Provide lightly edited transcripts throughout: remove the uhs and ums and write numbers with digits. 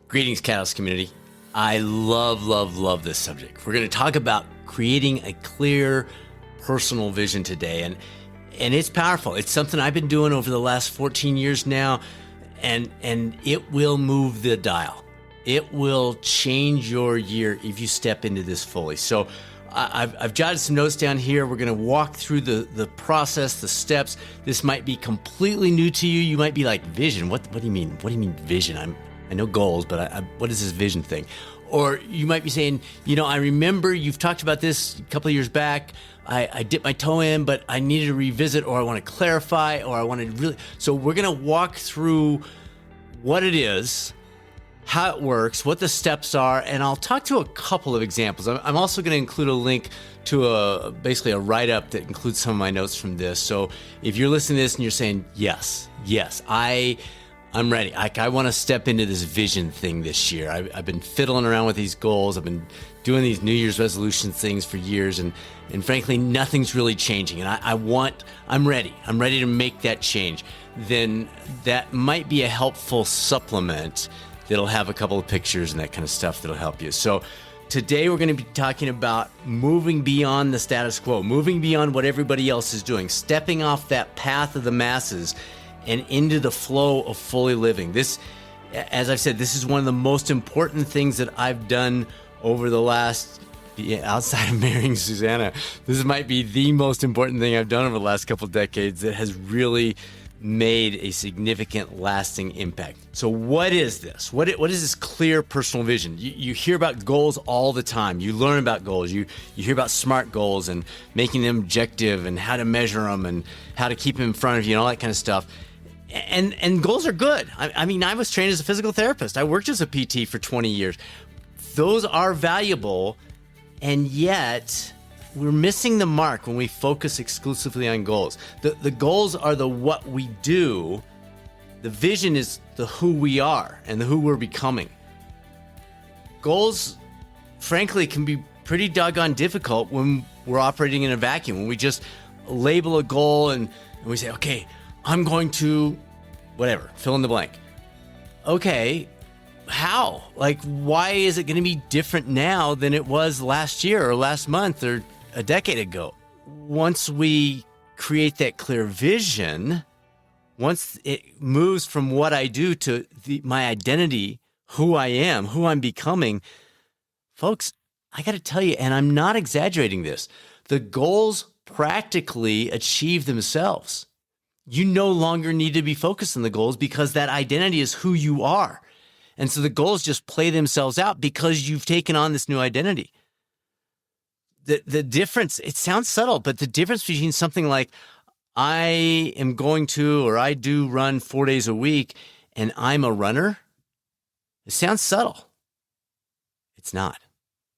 Greetings, Catalyst community. I love this subject. We're going to talk about creating a clear personal vision today. And it's powerful. It's something I've been doing over the last 14 years now, and it will move the dial. It will change your year if you step into this fully. So I've jotted some notes down here. We're going to walk through the process, the steps. This might be completely new to you. You might be like, vision? What do you mean? What do you mean vision? I know goals, but what is this vision thing? Or you might be saying, I remember you've talked about this a couple of years back. I dipped my toe in, but I needed to revisit, or I want to clarify, or I want to really. So we're going to walk through what it is, how it works, what the steps are, and I'll talk to a couple of examples. I'm also going to include a link to basically a write-up that includes some of my notes from this. So if you're listening to this and you're saying, yes, I'm ready. I want to step into this vision thing this year. I've been fiddling around with these goals. I've been doing these New Year's resolution things for years, and frankly, nothing's really changing. And I'm ready. I'm ready to make that change. Then that might be a helpful supplement that'll have a couple of pictures and that kind of stuff that'll help you. So today we're going to be talking about moving beyond the status quo, moving beyond what everybody else is doing, stepping off that path of the masses and into the flow of fully living. This, as I've said, this is one of the most important things that I've done over the last, outside of marrying Susanna, this might be the most important thing I've done over the last couple of decades that has really made a significant lasting impact. So what is this? What is this clear personal vision? You hear about goals all the time. You learn about goals. You hear about SMART goals and making them objective and how to measure them and how to keep them in front of you and all that kind of stuff. And goals are good. I mean, I was trained as a physical therapist. I worked as a PT for 20 years. Those are valuable, and yet we're missing the mark when we focus exclusively on goals. The goals are the what we do. The vision is the who we are and the who we're becoming. Goals, frankly, can be pretty doggone difficult when we're operating in a vacuum, when we just label a goal and we say, okay, I'm going to, whatever, fill in the blank. Okay, how? Like, why is it going to be different now than it was last year or last month or a decade ago? Once we create that clear vision, once it moves from what I do to my identity, who I am, who I'm becoming, folks, I got to tell you, and I'm not exaggerating this, the goals practically achieve themselves. You no longer need to be focused on the goals because that identity is who you are. And so the goals just play themselves out because you've taken on this new identity. The difference, it sounds subtle, but the difference between something like I am going to, or I do run 4 days a week and I'm a runner, it sounds subtle. It's not.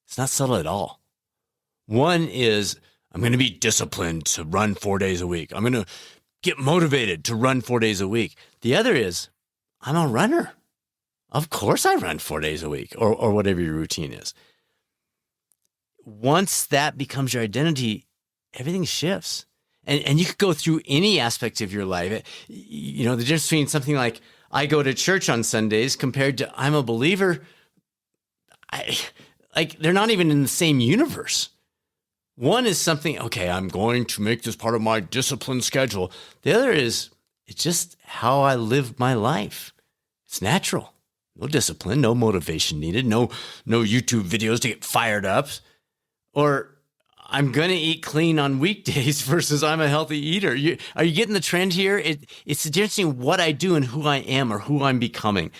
It's not subtle at all. One is I'm going to be disciplined to run 4 days a week. I'm going to get motivated to run 4 days a week. The other is I'm a runner. Of course I run 4 days a week or whatever your routine is. Once that becomes your identity, everything shifts. And you could go through any aspect of your life. The difference between something like I go to church on Sundays compared to I'm a believer, they're not even in the same universe. One is something, okay, I'm going to make this part of my discipline schedule. The other is, it's just how I live my life. It's natural. No discipline, no motivation needed, no YouTube videos to get fired up. Or I'm going to eat clean on weekdays versus I'm a healthy eater. Are you getting the trend here? It's the difference between what I do and who I am or who I'm becoming.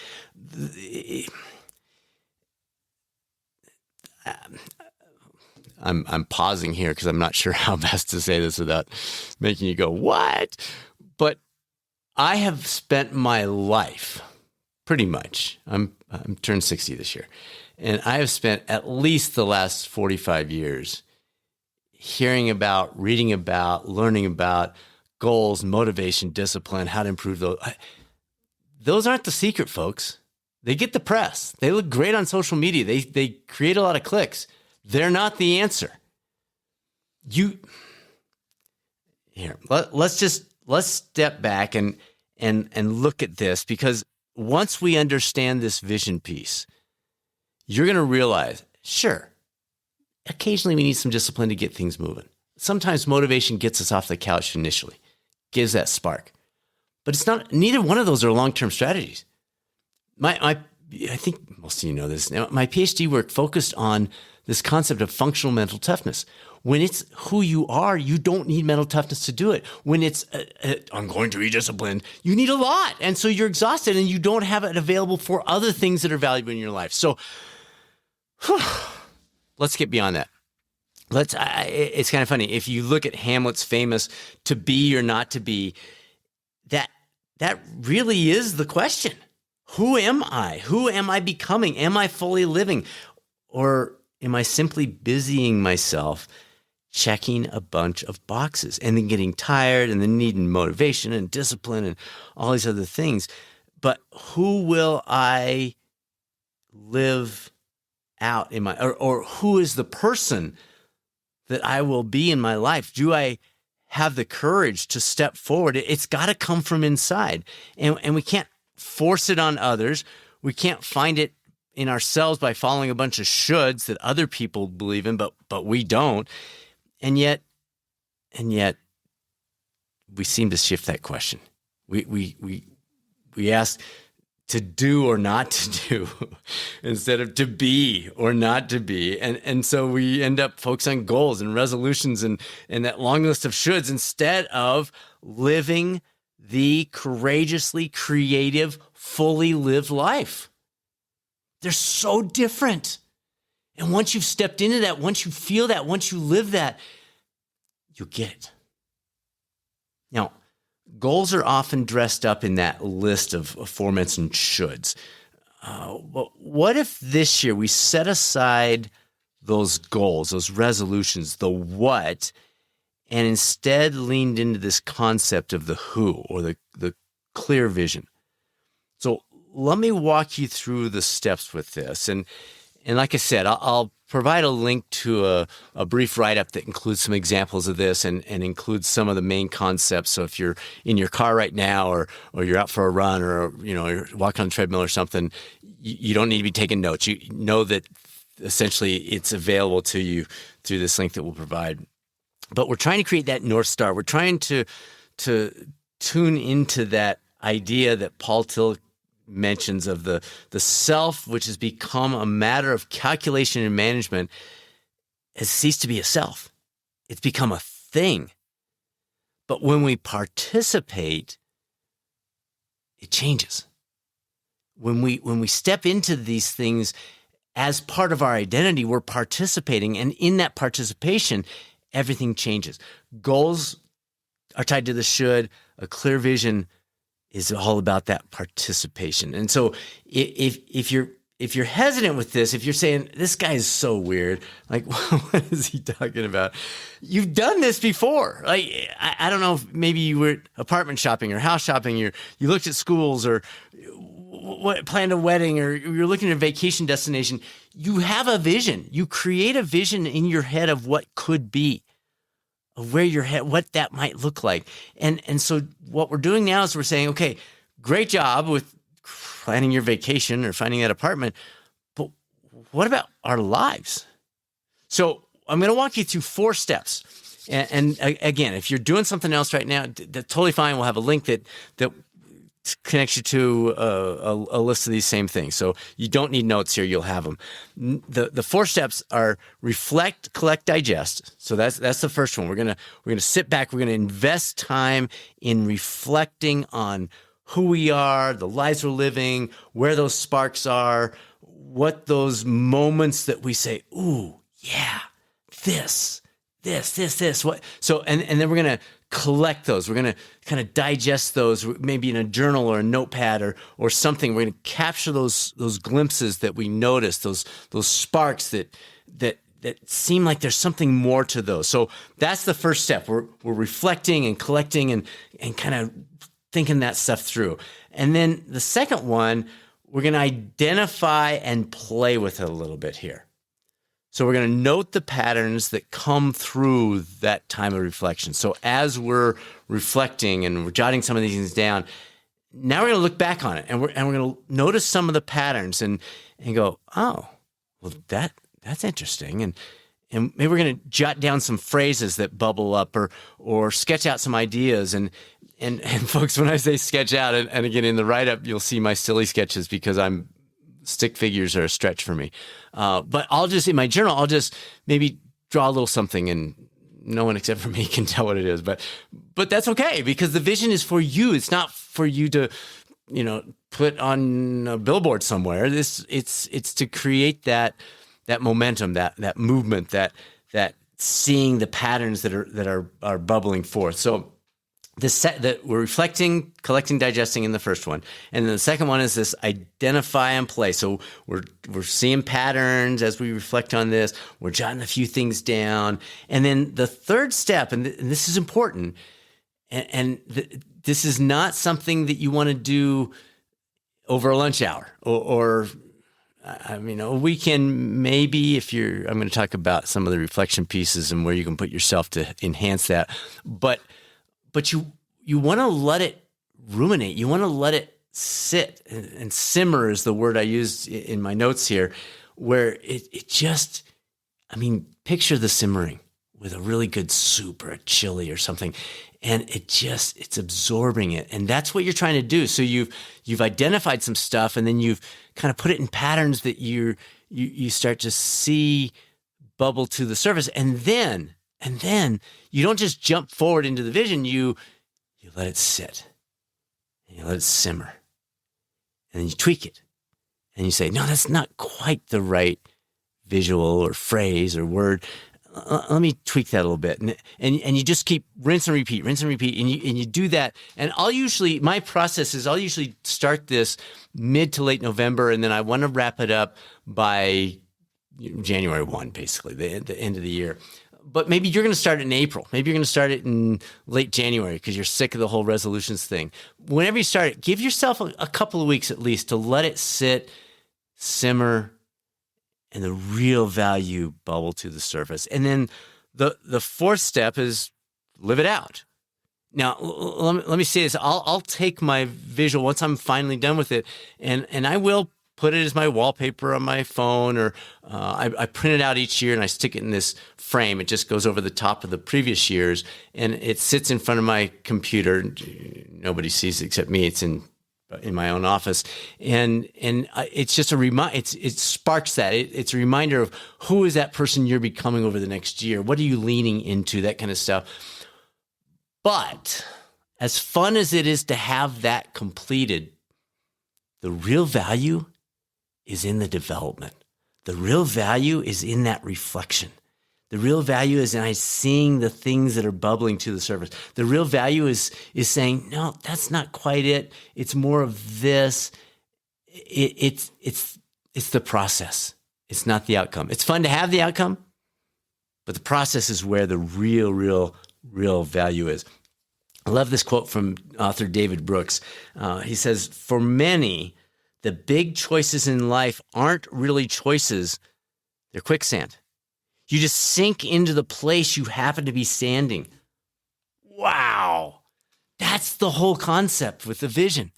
I'm pausing here because I'm not sure how best to say this without making you go, what? But I have spent my life, pretty much, I'm turned 60 this year, and I have spent at least the last 45 years hearing about, reading about, learning about goals, motivation, discipline, how to improve those. Those aren't the secret, folks. They get the press. They look great on social media. They create a lot of clicks. They're not the answer. Let's step back and look at this, because once we understand this vision piece, you're going to realize, sure, occasionally we need some discipline to get things moving. Sometimes motivation gets us off the couch initially, gives that spark. But it's not, neither one of those are long-term strategies. I think most of you know this now. My PhD work focused on this concept of functional mental toughness. When it's who you are, you don't need mental toughness to do it. When it's, I'm going to be disciplined, you need a lot. And so you're exhausted and you don't have it available for other things that are valuable in your life. So let's get beyond that. It's kind of funny. If you look at Hamlet's famous "to be or not to be," that really is the question. Who am I? Who am I becoming? Am I fully living? Or am I simply busying myself checking a bunch of boxes and then getting tired and then needing motivation and discipline and all these other things? But who will I live out in my, or who is the person that I will be in my life? Do I have the courage to step forward? It's got to come from inside, and we can't force it on others. We can't find it in ourselves by following a bunch of shoulds that other people believe in, but we don't. And yet we seem to shift that question. We ask to do or not to do instead of to be or not to be. And so we end up focusing on goals and resolutions and that long list of shoulds instead of living the courageously creative, fully lived life. They're so different. And once you've stepped into that, once you feel that, once you live that, you'll get it. Now, goals are often dressed up in that list of aforementioned shoulds. But what if this year we set aside those goals, those resolutions, the what, and instead leaned into this concept of the who, or the clear vision? So let me walk you through the steps with this. And like I said, I'll provide a link to a brief write-up that includes some examples of this and includes some of the main concepts. So if you're in your car right now or you're out for a run or you're walking on the treadmill or something, you don't need to be taking notes. You know that essentially it's available to you through this link that we'll provide. But we're trying to create that North Star. We're trying to tune into that idea that Paul Tillich mentions of the self, which has become a matter of calculation and management, has ceased to be a self. It's become a thing. But when we participate, it changes. When we step into these things as part of our identity, we're participating, and in that participation, everything changes. Goals are tied to the should. A clear vision is all about that participation. And so if you're hesitant with this, if you're saying, this guy is so weird, like, what is he talking about? You've done this before. Like, I don't know if maybe you were apartment shopping or house shopping, you looked at schools or planned a wedding, or you're looking at a vacation destination. You have a vision. You create a vision in your head of what could be, of where you're headed, what that might look like. And so what we're doing now is we're saying, okay, great job with planning your vacation or finding that apartment, but what about our lives? So I'm going to walk you through 4 steps. And again, if you're doing something else right now, that's totally fine. We'll have a link that connects you to a list of these same things. So you don't need notes here. You'll have them. The 4 steps are reflect, collect, digest. So that's the first one. We're gonna sit back. We're gonna invest time in reflecting on who we are, the lives we're living, where those sparks are, what those moments that we say, ooh, yeah, this. What? So and then we're gonna collect those. We're going to kind of digest those, maybe in a journal or a notepad or something. We're going to capture those glimpses that we notice, those sparks that seem like there's something more to those. So that's the first step. We're reflecting and collecting and kind of thinking that stuff through. And then the second one, we're going to identify and play with it a little bit here. So we're going to note the patterns that come through that time of reflection. So as we're reflecting and we're jotting some of these things down, now we're going to look back on it, and we're going to notice some of the patterns and go, oh, well, that's interesting. And maybe we're going to jot down some phrases that bubble up or sketch out some ideas. And folks, when I say sketch out, and again, in the write-up, you'll see my silly sketches because stick figures are a stretch for me. But in my journal, I'll just maybe draw a little something, and no one except for me can tell what it is. But that's okay, because the vision is for you. It's not for you to, put on a billboard somewhere. It's to create that momentum, that movement, that seeing the patterns that are bubbling forth. So that we're reflecting, collecting, digesting in the first one, and then the second one is this identify and play. So we're seeing patterns as we reflect on this. We're jotting a few things down, and then the third step, and this is important, this is not something that you want to do over a lunch hour or a weekend, maybe, I'm going to talk about some of the reflection pieces and where you can put yourself to enhance that. But you want to let it ruminate. You want to let it sit, and simmer is the word I used in my notes here, where it just, picture the simmering with a really good soup or a chili or something. And it's absorbing it. And that's what you're trying to do. So you've identified some stuff, and then you've kind of put it in patterns that you start to see bubble to the surface. And then you don't just jump forward into the vision, you let it sit, and you let it simmer, and then you tweak it, and you say, no, that's not quite the right visual or phrase or word. Let me tweak that a little bit. And you just keep rinse and repeat, and you do that. And my process is I'll usually start this mid to late November, and then I want to wrap it up by January 1, basically, the end of the year. But maybe you're going to start it in April. Maybe you're going to start it in late January because you're sick of the whole resolutions thing. Whenever you start it, give yourself a couple of weeks at least to let it sit, simmer, and the real value bubble to the surface. And then the fourth step is live it out. Now, let me say this. I'll take my visual once I'm finally done with it, and I will put it as my wallpaper on my phone, or I print it out each year and I stick it in this frame. It just goes over the top of the previous years, and it sits in front of my computer. Nobody sees it except me. It's in my own office, and it's just a it sparks that. It's a reminder of who is that person you're becoming over the next year. What are you leaning into? That kind of stuff. But as fun as it is to have that completed, the real value is in the development. The real value is in that reflection. The real value is in seeing the things that are bubbling to the surface. The real value is saying, no, that's not quite it. It's more of this. It's the process. It's not the outcome. It's fun to have the outcome, but the process is where the real value is. I love this quote from author David Brooks. He says, for many, the big choices in life aren't really choices. They're quicksand. You just sink into the place you happen to be standing. Wow. That's the whole concept with the vision.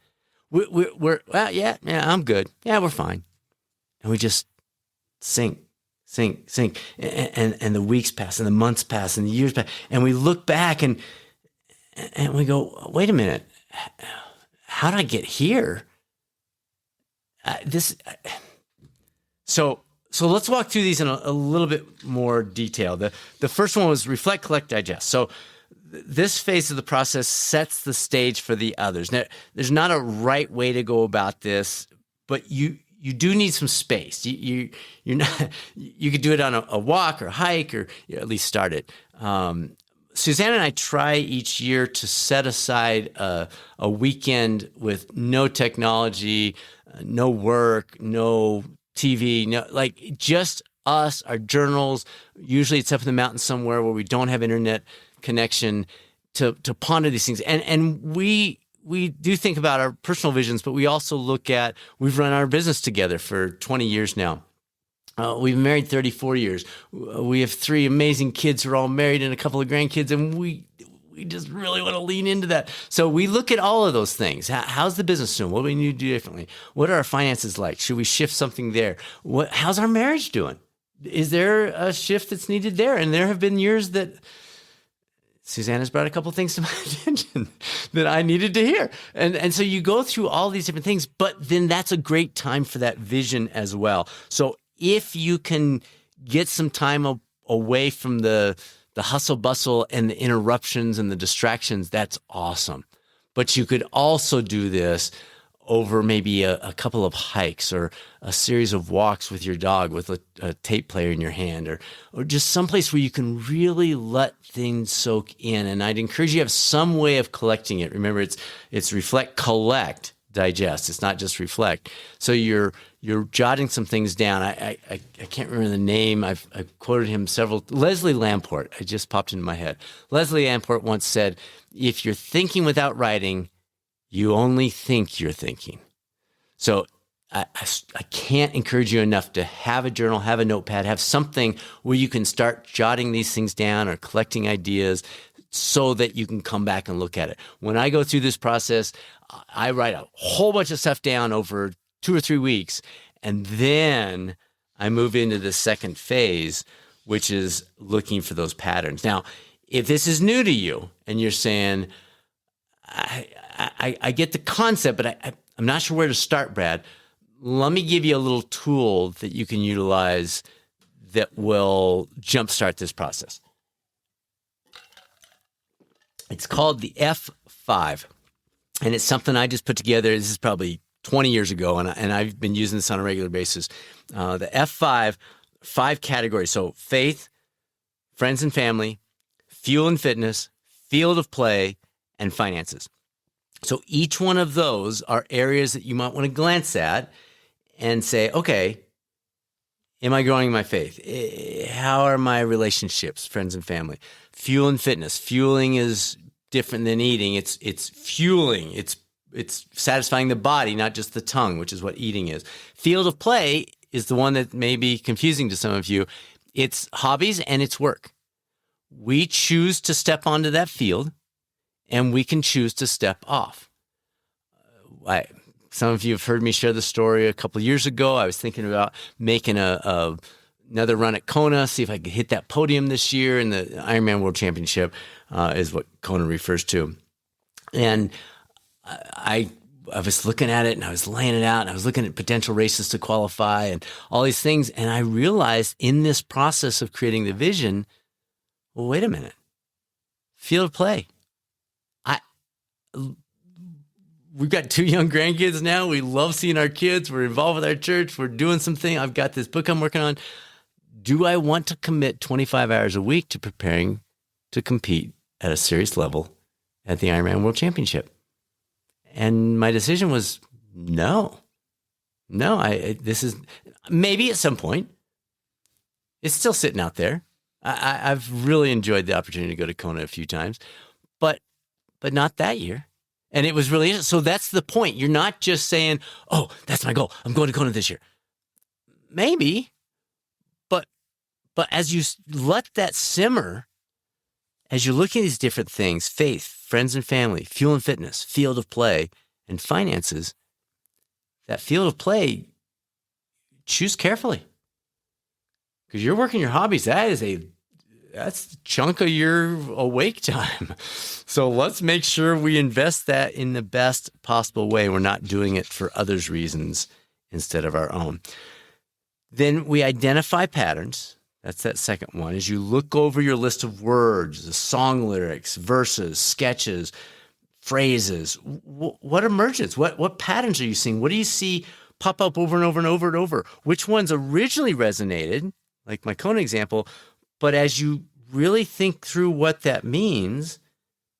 We're well, yeah, I'm good. Yeah, we're fine. And we just sink. And the weeks pass, and the months pass, and the years pass. And we look back and we go, wait a minute. How did I get here? So let's walk through these in a little bit more detail. The first one was reflect, collect, digest. So this phase of the process sets the stage for the others. Now, there's not a right way to go about this, but you do need some space. You could do it on a walk or a hike, or at least start it. Suzanne and I try each year to set aside a weekend with no technology, no work, no TV, just us, our journals. Usually it's up in the mountains somewhere where we don't have internet connection to ponder these things. And we do think about our personal visions, but we also we've run our business together for 20 years now. We've been married 34 years. We have 3 amazing kids who are all married and a couple of grandkids, and we we just really want to lean into that. So we look at all of those things. How's the business doing? What do we need to do differently? What are our finances like? Should we shift something there? How's our marriage doing? Is there a shift that's needed there? And there have been years that Susanna's brought a couple things to my attention that I needed to hear. And so you go through all these different things, but then that's a great time for that vision as well. So if you can get some time away from the hustle bustle and the interruptions and the distractions, that's awesome. But you could also do this over maybe a couple of hikes or a series of walks with your dog with a tape player in your hand, or just someplace where you can really let things soak in. And I'd encourage you to have some way of collecting it. Remember, it's reflect, collect, digest. It's not just reflect. So you're jotting some things down. I can't remember the name. I've quoted him several. Leslie Lamport. It just popped into my head. Leslie Lamport once said, "If you're thinking without writing, you only think you're thinking." So I can't encourage you enough to have a journal, have a notepad, have something where you can start jotting these things down or collecting ideas so that you can come back and look at it. When I go through this process, I write a whole bunch of stuff down over 2 or 3 weeks, and then I move into the second phase, which is looking for those patterns. Now, if this is new to you and you're saying, I get the concept, but I'm not sure where to start, Brad. Let me give you a little tool that you can utilize that will jumpstart this process. It's called the F5, and it's something I just put together. This is probably 20 years ago, and I've been using this on a regular basis. The F5, 5 categories. So faith, friends and family, fuel and fitness, field of play, and finances. So each one of those are areas that you might want to glance at and say, okay, am I growing my faith? How are my relationships, friends and family? Fuel and fitness. Fueling is different than eating. It's fueling. It's satisfying the body, not just the tongue, which is what eating is. Field of play is the one that may be confusing to some of you. It's hobbies and it's work. We choose to step onto that field, and we can choose to step off. Some of you have heard me share the story a couple of years ago. I was thinking about making another run at Kona, see if I could hit that podium this year in the Ironman World Championship, is what Kona refers to. And I was looking at it, and I was laying it out, and I was looking at potential races to qualify and all these things. And I realized in this process of creating the vision, well, wait a minute. Field of play. We've got 2 young grandkids now. We love seeing our kids. We're involved with our church. We're doing something. I've got this book I'm working on. Do I want to commit 25 hours a week to preparing to compete at a serious level at the Ironman World Championship? And my decision was no. This is maybe at some point. It's still sitting out there. I've really enjoyed the opportunity to go to Kona a few times, but not that year. And it was really, so that's the point. You're not just saying, oh, that's my goal. I'm going to Kona this year. Maybe, but as you let that simmer, as you're looking at these different things, faith, friends and family, fuel and fitness, field of play, and finances, that field of play, choose carefully. Because you're working your hobbies. That's a chunk of your awake time. So let's make sure we invest that in the best possible way. We're not doing it for others' reasons instead of our own. Then we identify patterns. That's that second one. As you look over your list of words, the song lyrics, verses, sketches, phrases, what emerges? What patterns are you seeing? What do you see pop up over and over and over and over? Which ones originally resonated, like my Kona example, but as you really think through what that means,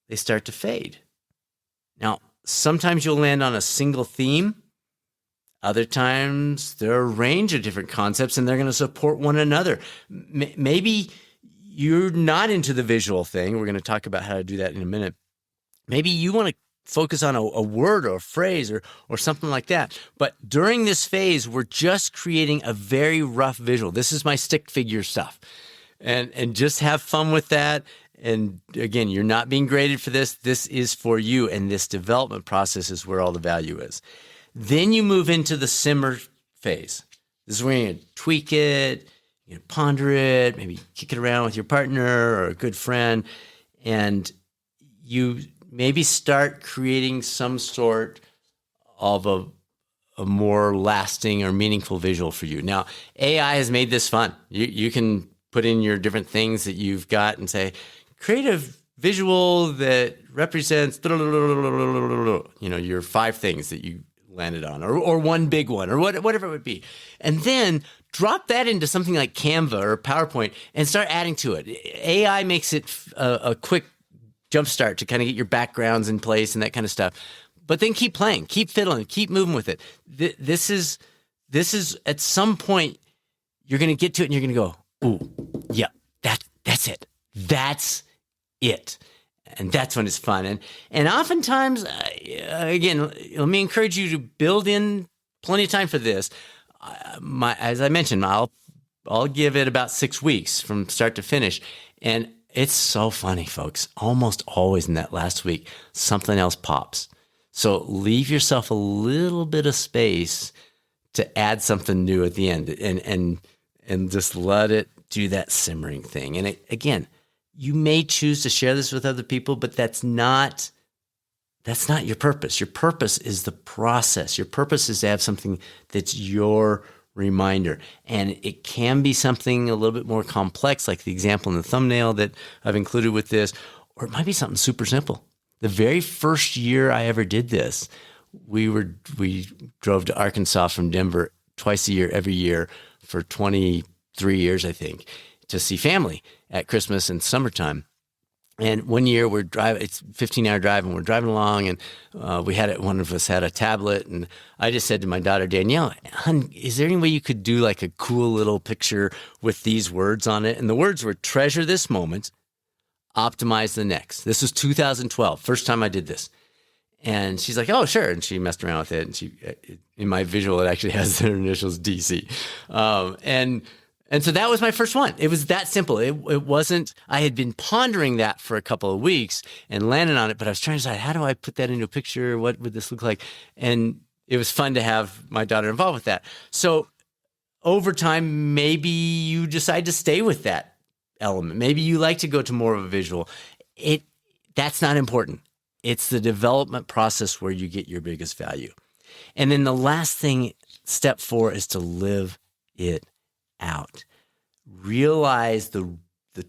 they start to fade. Now, sometimes you'll land on a single theme. Other times, there are a range of different concepts, and they're going to support one another. Maybe you're not into the visual thing. We're going to talk about how to do that in a minute. Maybe you want to focus on a word or a phrase or something like that. But during this phase, we're just creating a very rough visual. This is my stick figure stuff. And just have fun with that And again, you're not being graded for this. This is for you. And this development process is where all the value is. Then you move into the simmer phase. This is where you're going to tweak it, you're going to ponder it, maybe kick it around with your partner or a good friend. And you maybe start creating some sort of a more lasting or meaningful visual for you. Now, AI has made this fun. You can put in your different things that you've got and say, create a visual that represents, your 5 things that you landed on, or one big one, or whatever it would be. And then drop that into something like Canva or PowerPoint and start adding to it. AI makes it a quick jumpstart to kind of get your backgrounds in place and that kind of stuff. But then keep playing, keep fiddling, keep moving with it. This is at some point you're going to get to it and you're going to go, ooh, yeah, that's it. That's it. And that's when it's fun. And oftentimes, again, let me encourage you to build in plenty of time for this. As I mentioned, I'll give it about 6 weeks from start to finish. And it's so funny, folks. Almost always in that last week, something else pops. So leave yourself a little bit of space to add something new at the end, and just let it do that simmering thing. And again, you may choose to share this with other people, but that's not your purpose. Your purpose is the process. Your purpose is to have something that's your reminder. And it can be something a little bit more complex, like the example in the thumbnail that I've included with this, or it might be something super simple. The very first year I ever did this, we drove to Arkansas from Denver twice a year, every year for 23 years, I think, to see family at Christmas and summertime. And one year we're driving, it's a 15-hour drive, and we're driving along, and one of us had a tablet, and I just said to my daughter, Danielle, hon, is there any way you could do like a cool little picture with these words on it? And the words were, treasure this moment, optimize the next. This was 2012, first time I did this. And she's like, oh, sure. And she messed around with it. And in my visual, it actually has their initials DC. And so that was my first one. It was that simple. It wasn't, I had been pondering that for a couple of weeks and landed on it, but I was trying to decide, how do I put that into a picture? What would this look like? And it was fun to have my daughter involved with that. So over time, maybe you decide to stay with that element. Maybe you like to go to more of a visual. That's not important. It's the development process where you get your biggest value. And then the last thing, step 4, is to live it out. Realize the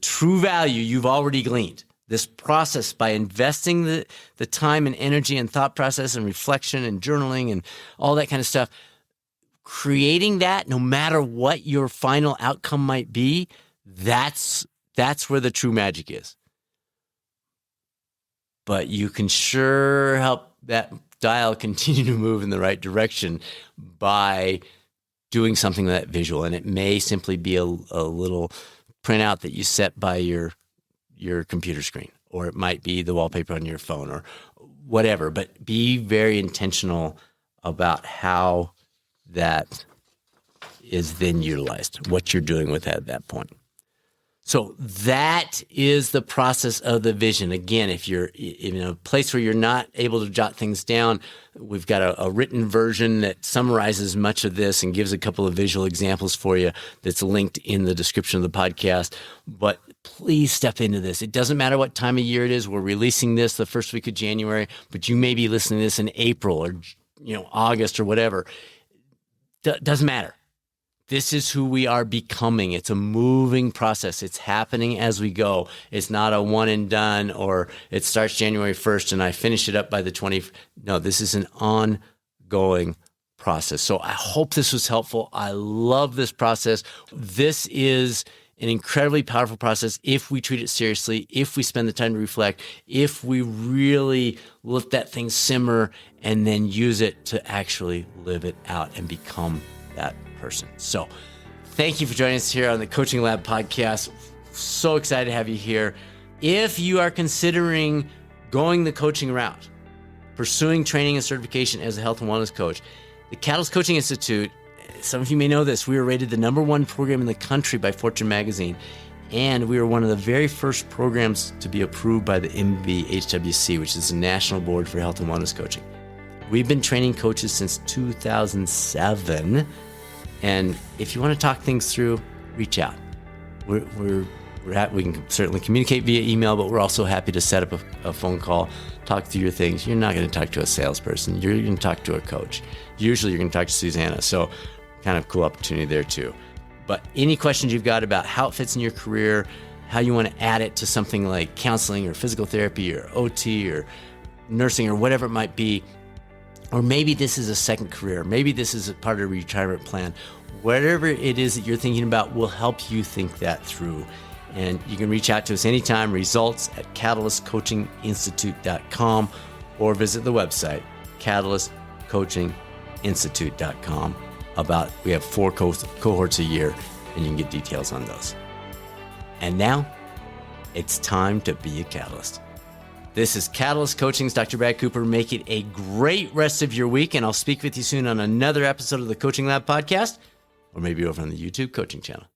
true value you've already gleaned. This process, by investing the time and energy and thought process and reflection and journaling and all that kind of stuff, creating that, no matter what your final outcome might be, that's where the true magic is. But you can sure help that dial continue to move in the right direction by doing something with that visual. And it may simply be a little printout that you set by your computer screen, or it might be the wallpaper on your phone or whatever. But be very intentional about how that is then utilized, what you're doing with that at that point. So that is the process of the vision. Again, if you're in a place where you're not able to jot things down, we've got a written version that summarizes much of this and gives a couple of visual examples for you that's linked in the description of the podcast. But please step into this. It doesn't matter what time of year it is. We're releasing this the first week of January, but you may be listening to this in April or August or whatever. Doesn't matter. This is who we are becoming. It's a moving process. It's happening as we go. It's not a one and done, or it starts January 1st and I finish it up by the 20th. No, this is an ongoing process. So I hope this was helpful. I love this process. This is an incredibly powerful process if we treat it seriously, if we spend the time to reflect, if we really let that thing simmer and then use it to actually live it out and become that person. So thank you for joining us here on the Coaching Lab podcast. So excited to have you here. If you are considering going the coaching route, pursuing training and certification as a health and wellness coach, the Catalyst Coaching Institute, some of you may know this, we were rated the #1 program in the country by Fortune magazine. And we were one of the very first programs to be approved by the NBHWC, which is the National Board for Health and Wellness Coaching. We've been training coaches since 2007. And if you want to talk things through, reach out. We can certainly communicate via email, but we're also happy to set up a phone call, talk through your things. You're not going to talk to a salesperson. You're going to talk to a coach. Usually you're going to talk to Susanna. So kind of cool opportunity there too. But any questions you've got about how it fits in your career, how you want to add it to something like counseling or physical therapy or OT or nursing or whatever it might be, or maybe this is a second career, maybe this is a part of a retirement plan, whatever it is that you're thinking about, we'll help you think that through. And you can reach out to us anytime, results@catalystcoachinginstitute.com, or visit the website, catalystcoachinginstitute.com. We have 4 cohorts a year, and you can get details on those. And now, it's time to be a catalyst. This is Catalyst Coaching's Dr. Brad Cooper. Make it a great rest of your week, and I'll speak with you soon on another episode of the Coaching Lab podcast, or maybe over on the YouTube coaching channel.